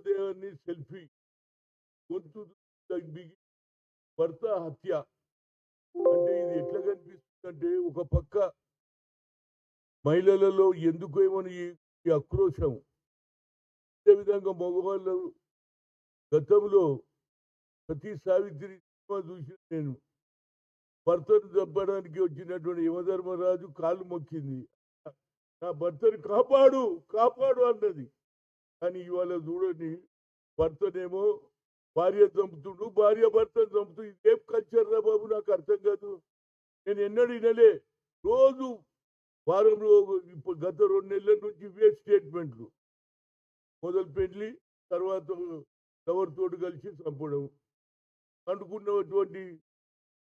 మృతదేహాన్ని సెల్ఫీ గొంతు బిగి భర్త హత్య. అంటే ఇది ఎట్లా కనిపిస్తుందంటే ఒక పక్క మహిళలలో ఎందుకేమో ఈ ఆక్రోశం. అదేవిధంగా మగవాళ్ళు గతంలో సతీ సావిత్రి సినిమా చూసిన నేను. భర్తను చంపడానికి వచ్చినటువంటి యమధర్మరాజు కాళ్ళు మొక్కింది. నా భర్తని కాపాడు కాపాడు అన్నది. కానీ ఇవాళ చూడండి, భర్తనేమో భార్య చంపుతుండు, భార్య భర్తను చంపుతూ. ఇదేం కల్చర్ రా బాబు, నాకు అర్థం కాదు. నేను ఎన్నడూ వినలే. రోజు వారంలో ఇప్పుడు గత 2 నెలల నుంచి ఇవే స్టేట్మెంట్లు. మొదలు పెళ్లి, తర్వాత ఎవరితోటి కలిసి చంపడం, అనుకున్నటువంటి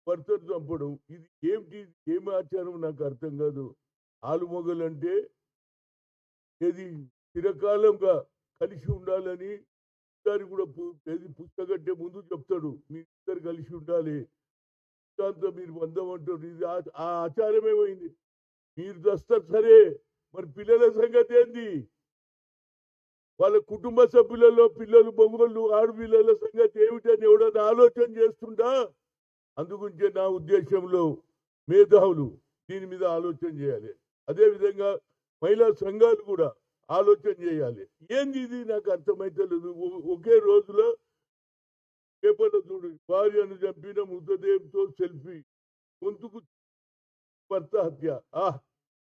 భర్తను చంపడం. ఇది ఏమిటి, ఏమి ఆచారం నాకు అర్థం కాదు. ఆలుమొగలంటే ఏది చిరకాలంగా కలిసి ఉండాలని దాన్ని కూడా ఏది పుస్తకంటే ముందు చెప్తాడు, మీ ఇద్దరు కలిసి ఉండాలి, దాంతో మీరు బంధం అంటారు. ఇది ఆ ఆచారం ఏమైంది? మీరు దస్తారు సరే, మరి పిల్లల సంగతి ఏంది? వాళ్ళ కుటుంబ సభ్యులలో పిల్లలు, బొమ్మలు, ఆడపిల్లల సంగతి ఏమిటని ఎవడన్నా ఆలోచన చేస్తుంటా? అందుగురించే నా ఉద్దేశంలో మేధావులు దీని మీద ఆలోచన చేయాలి. అదేవిధంగా మహిళా సంఘాలు కూడా ఆలోచన చేయాలి. ఏంది ఇది, నాకు అర్థమైతే లేదు. ఒకే రోజులో పేపర్లో చూడు, భార్యను చంపిన మృతదేహంతో సెల్ఫీ, గొంతుకు భర్త హత్య.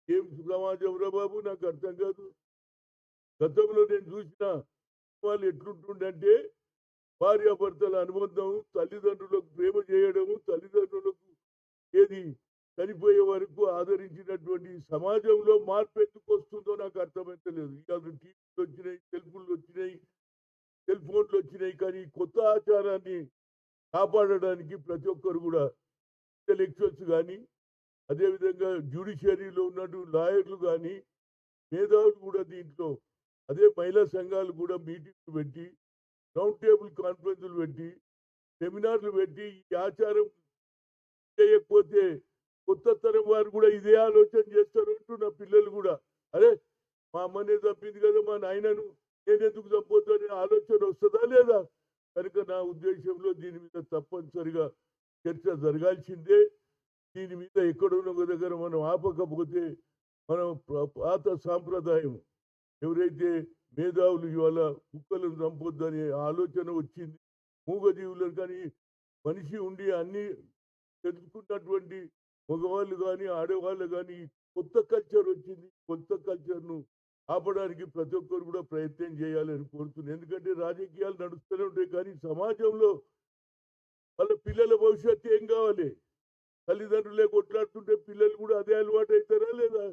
ఏం సమాజం రా బాబు, నాకు అర్థం కాదు. గతంలో నేను చూసిన వాళ్ళు ఎట్లుంటుండంటే, భార్యాభర్తల అనుబంధం, తల్లిదండ్రులకు ప్రేమ చేయడము, తల్లిదండ్రులకు ఏది చనిపోయే వరకు ఆదరించినటువంటి సమాజంలో మార్పు ఎందుకు వస్తుందో నాకు అర్థమైతలేదు. ఇవాళ టీవీలు వచ్చినాయి, సెల్ఫోన్లు వచ్చినాయి, సెల్ ఫోన్లు వచ్చినాయి. కానీ కొత్త ఆచారాన్ని కాపాడడానికి ప్రతి ఒక్కరు కూడా ఇంటలెక్చువల్స్ కానీ, అదేవిధంగా జ్యుడిషియరీలో ఉన్నటువంటి లాయర్లు కానీ, మేధావులు కూడా దీంట్లో, అదే మహిళా సంఘాలు కూడా మీటింగ్లు పెట్టి, రౌండ్ టేబుల్ కాన్ఫరెన్సులు పెట్టి, సెమినార్లు పెట్టి, ఈ ఆచారం చేయకపోతే కొత్త తరం వారు కూడా ఇదే ఆలోచన చేస్తారు అంటున్న పిల్లలు కూడా. అరే, మా అమ్మనే చంపింది కదా మా నాయనను, నేనెందుకు చంపొద్దు అనే ఆలోచన వస్తుందా లేదా? కనుక నా ఉద్దేశంలో దీని మీద తప్పనిసరిగా చర్చ జరగాల్సిందే. దీని మీద ఎక్కడున్న ఒక దగ్గర మనం ఆపకపోతే మనం పాత సాంప్రదాయం, ఎవరైతే మేధావులు ఇవాళ కుక్కలను చంపొద్దనే ఆలోచన వచ్చింది, మూగజీవులను కానీ మనిషి ఉండి అన్ని తెలుసుకున్నటువంటి మగవాళ్ళు కానీ ఆడవాళ్ళు కానీ కొత్త కల్చర్ వచ్చింది. కొత్త కల్చర్ను ఆపడానికి ప్రతి ఒక్కరు కూడా ప్రయత్నం చేయాలని కోరుతున్నాను. ఎందుకంటే రాజకీయాలు నడుస్తూనే ఉంటాయి, కానీ సమాజంలో వాళ్ళ పిల్లల భవిష్యత్తు ఏం కావాలి? తల్లిదండ్రులే కొట్లాడుతుంటే పిల్లలు కూడా అదే అలవాటు అవుతారా లేదా?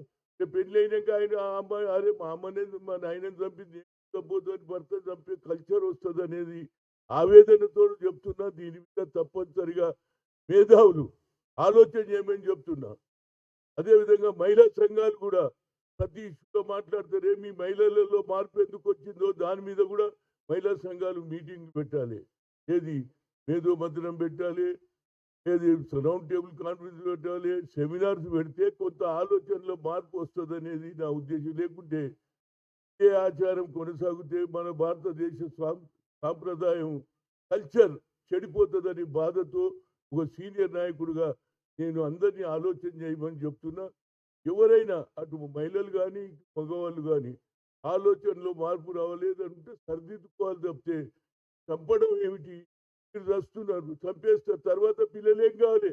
పెళ్లి అయినాక ఆయన ఆ అమ్మాయి, అరే మా అమ్మనే మా నాయనని చంపింది, చంపొద్దు అని భర్త చంపే కల్చర్ వస్తుంది అనేది ఆవేదనతో చెప్తున్నా. దీని మీద తప్పనిసరిగా మేధావులు ఆలోచన చేయమని చెప్తున్నా. అదేవిధంగా మహిళా సంఘాలు కూడా ప్రతి ఇష్యూలో మాట్లాడతారే, మీ మహిళలలో మార్పు ఎందుకు వచ్చిందో దాని మీద కూడా మహిళా సంఘాలు మీటింగ్ పెట్టాలి. ఏది మేధో మంత్రం పెట్టాలి, ఏది రౌండ్ టేబుల్ కాన్ఫరెన్స్ పెట్టాలి, సెమినార్స్ పెడితే కొంత ఆలోచనలో మార్పు వస్తుంది అనేది నా ఉద్దేశం. లేకుంటే ఏ ఆచారం కొనసాగితే మన భారతదేశ సాంప్రదాయం, కల్చర్ చెడిపోతుందని బాధతో ఒక సీనియర్ నాయకుడిగా నేను అందరినీ ఆలోచన చేయమని చెప్తున్నా. ఎవరైనా అటు మహిళలు కానీ మగవాళ్ళు కానీ ఆలోచనలో మార్పు రావలేదంటే సరిదిద్దుకోవాలి తప్పితే చంపడం ఏమిటి? మీరు చస్తున్నారు, చంపేస్తారు, తర్వాత పిల్లలు ఏం కావాలి?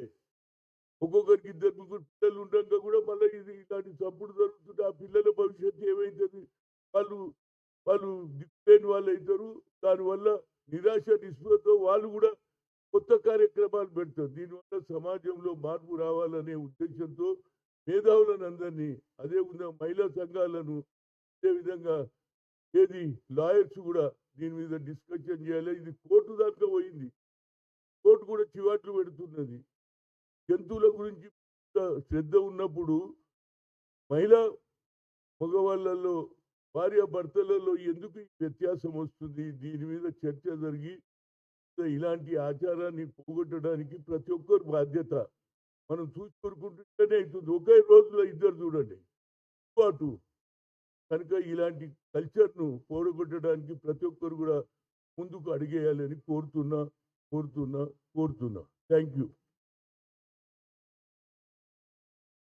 ఒక్కొక్కరికి 2-3 పిల్లలు ఉండగా కూడా మళ్ళీ ఇది ఇలాంటి చంపుడు జరుగుతుంటే ఆ పిల్లల భవిష్యత్తు ఏమైతుంది? వాళ్ళు వాళ్ళు దిక్కులేని వాళ్ళు అవుతారు. దానివల్ల నిరాశ నిస్పృహతో వాళ్ళు కూడా కొత్త కార్యక్రమాలు పెడతారు. దీనివల్ల సమాజంలో మార్పు రావాలనే ఉద్దేశంతో మేధావులను అందరినీ, అదేవిధంగా మహిళా సంఘాలను, అదేవిధంగా ఏది లాయర్స్ కూడా దీని మీద డిస్కషన్ చేయాలి. ఇది కోర్టు దాకా పోయింది, కోర్టు కూడా చివాట్లు పెడుతున్నది. జంతువుల గురించి శ్రద్ధ ఉన్నప్పుడు మహిళా మగవాళ్ళలో, భార్య భర్తలలో ఎందుకు ఈ వ్యత్యాసం వస్తుంది? దీని మీద చర్చ జరిగి ఇలాంటి ఆచారాన్ని పోగొట్టడానికి ప్రతి ఒక్కరు బాధ్యత. మనం చూసి కోరుకుంటుంటేనే అవుతుంది. ఒకే రోజులో ఇద్దరు చూడండి పాటు. కనుక ఇలాంటి కల్చర్ను పోడగొట్టడానికి ప్రతి ఒక్కరు కూడా ముందుకు అడిగేయాలని కోరుతున్నా. Thank you.